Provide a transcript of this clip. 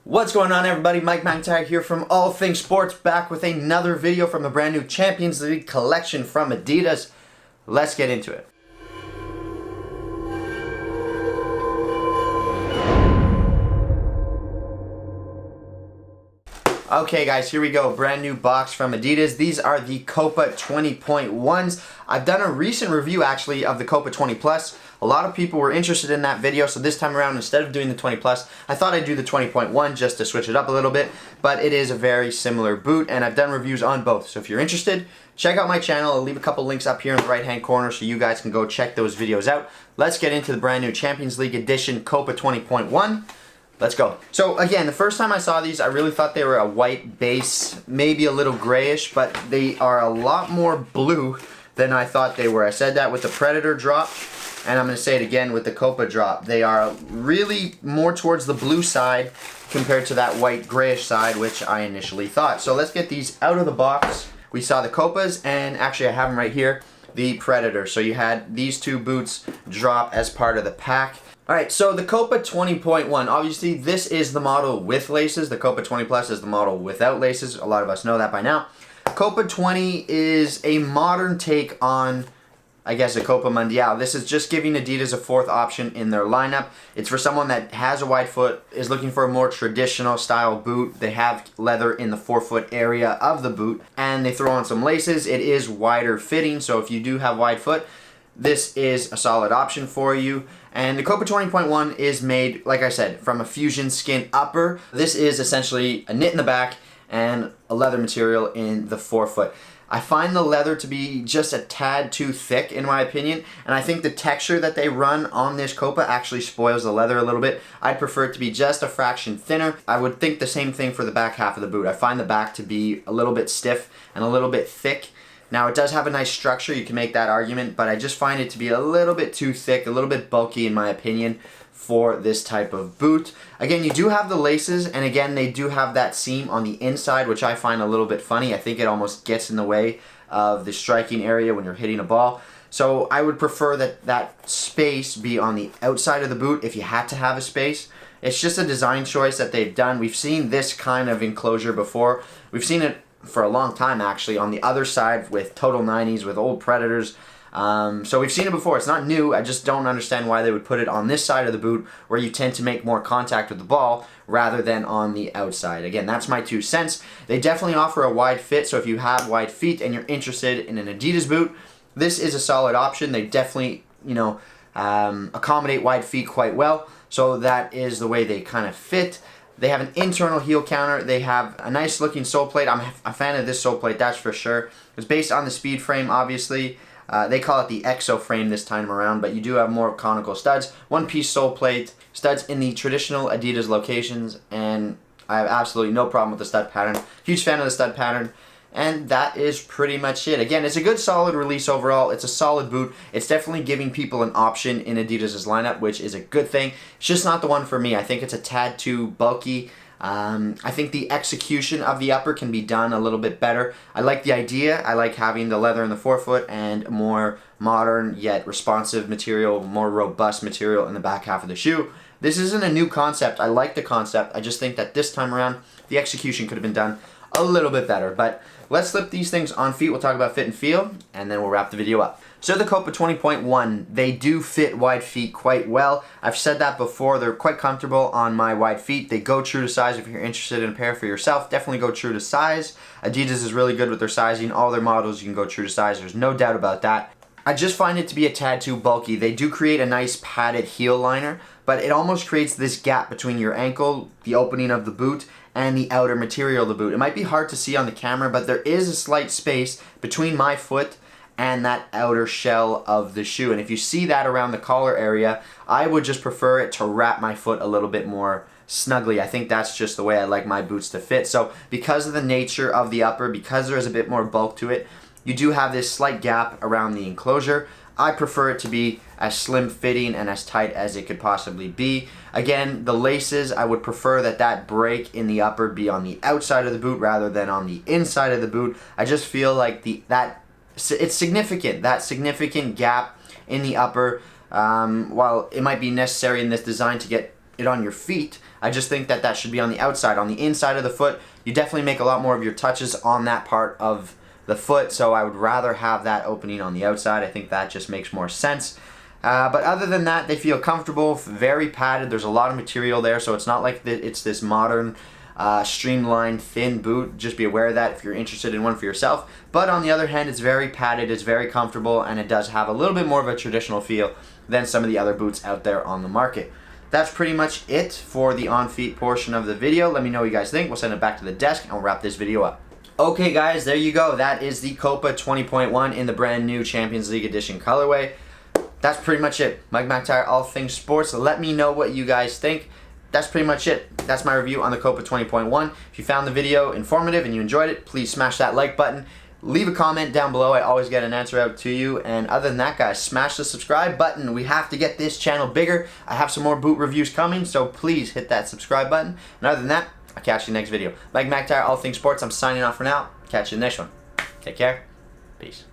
What's going on, everybody? Mike McIntyre here from All Things Sports, back with another video from the brand new Champions League collection from Adidas. Let's get into it. Okay guys, here we go. Brand new box from Adidas. These are the Copa 20.1s. I've done a recent review actually of the Copa 20 Plus. A lot of people were interested in that video, so this time around, instead of doing the 20 Plus, I thought I'd do the 20.1 just to switch it up a little bit. But it is a very similar boot, and I've done reviews on both. So if you're interested, check out my channel. I'll leave a couple links up here in the right-hand corner so you guys can go check those videos out. Let's get into the brand new Champions League edition Copa 20.1. Let's go. So again, the first time I saw these, I really thought they were a white base, maybe a little grayish, but they are a lot more blue than I thought they were. I said that with the Predator drop, and I'm going to say it again with the Copa drop. They are really more towards the blue side compared to that white grayish side, which I initially thought. So let's get these out of the box. We saw the Copas, and actually I have them right here, the Predator. So you had these two boots drop as part of the pack. Alright, so the Copa 20.1, obviously this is the model with laces. The Copa 20 Plus is the model without laces. A lot of us know that by now. Copa 20 is a modern take on, I guess, a Copa Mundial. This is just giving Adidas a fourth option in their lineup. It's for someone that has a wide foot, is looking for a more traditional style boot. They have leather in the forefoot area of the boot, and they throw on some laces. It is wider fitting, so if you do have wide foot, this is a solid option for you. And the Copa 20.1 is made, like I said, from a fusion skin upper. This is essentially a knit in the back and a leather material in the forefoot. I find the leather to be just a tad too thick in my opinion, and I think the texture that they run on this Copa actually spoils the leather a little bit. I'd prefer it to be just a fraction thinner. I would think the same thing for the back half of the boot. I find the back to be a little bit stiff and a little bit thick. Now it does have a nice structure, you can make that argument, but I just find it to be a little bit too thick, a little bit bulky in my opinion for this type of boot. Again, you do have the laces, and again they do have that seam on the inside, which I find a little bit funny. I think it almost gets in the way of the striking area when you're hitting a ball. So I would prefer that that space be on the outside of the boot if you had to have a space. It's just a design choice that they've done. We've seen this kind of enclosure before. We've seen it for a long time actually on the other side with Total 90s, with old Predators. So we've seen it before. It's not new. I just don't understand why they would put it on this side of the boot where you tend to make more contact with the ball rather than on the outside. Again, that's my 2 cents. They definitely offer a wide fit, so if you have wide feet and you're interested in an Adidas boot, this is a solid option. They definitely, accommodate wide feet quite well, so that is the way they kind of fit. They have an internal heel counter. They have a nice looking sole plate. I'm a fan of this sole plate, that's for sure. It's based on the speed frame, obviously. They call it the EXO frame this time around, but you do have more conical studs. One-piece sole plate, studs in the traditional Adidas locations, and I have absolutely no problem with the stud pattern. Huge fan of the stud pattern. And that is pretty much it. Again, it's a good solid release overall. It's a solid boot. It's definitely giving people an option in Adidas' lineup, which is a good thing. It's just not the one for me. I think it's a tad too bulky. I think the execution of the upper can be done a little bit better. I like the idea. I like having the leather in the forefoot and more modern yet responsive material, more robust material in the back half of the shoe. This isn't a new concept. I like the concept. I just think that this time around, the execution could have been done a little bit better. But let's slip these things on feet. We'll talk about fit and feel, and then we'll wrap the video up. So the Copa 20.1, they do fit wide feet quite well. I've said that before. They're quite comfortable on my wide feet. They go true to size. If you're interested in a pair for yourself, definitely go true to size. Adidas is really good with their sizing. All their models, you can go true to size. There's no doubt about that. I just find it to be a tad too bulky. They do create a nice padded heel liner, but it almost creates this gap between your ankle, the opening of the boot, and the outer material of the boot. It might be hard to see on the camera, but there is a slight space between my foot and that outer shell of the shoe. And if you see that around the collar area, I would just prefer it to wrap my foot a little bit more snugly. I think that's just the way I like my boots to fit. So because of the nature of the upper, because there is a bit more bulk to it, you do have this slight gap around the enclosure. I prefer it to be as slim fitting and as tight as it could possibly be. Again, the laces, I would prefer that break in the upper be on the outside of the boot rather than on the inside of the boot. I just feel like it's significant, that significant gap in the upper. While it might be necessary in this design to get it on your feet, I just think that that should be on the outside. On the inside of the foot, you definitely make a lot more of your touches on that part of the foot, so I would rather have that opening on the outside. I think that just makes more sense. But other than that, they feel comfortable, very padded. There's a lot of material there, so it's not like it's this modern, streamlined, thin boot. Just be aware of that if you're interested in one for yourself. But on the other hand, it's very padded, it's very comfortable, and it does have a little bit more of a traditional feel than some of the other boots out there on the market. That's pretty much it for the on-feet portion of the video. Let me know what you guys think. We'll send it back to the desk, and we'll wrap this video up. Okay guys, there you go. That is the Copa 20.1 in the brand new Champions League Edition colorway. That's pretty much it. Mike McIntyre, all things sports. Let me know what you guys think. That's pretty much it. That's my review on the Copa 20.1. If you found the video informative and you enjoyed it, please smash that like button. Leave a comment down below. I always get an answer out to you. And other than that, guys, smash the subscribe button. We have to get this channel bigger. I have some more boot reviews coming, so please hit that subscribe button. And other than that, I'll catch you next video. Mike McIntyre, all things sports. I'm signing off for now. Catch you in the next one. Take care. Peace.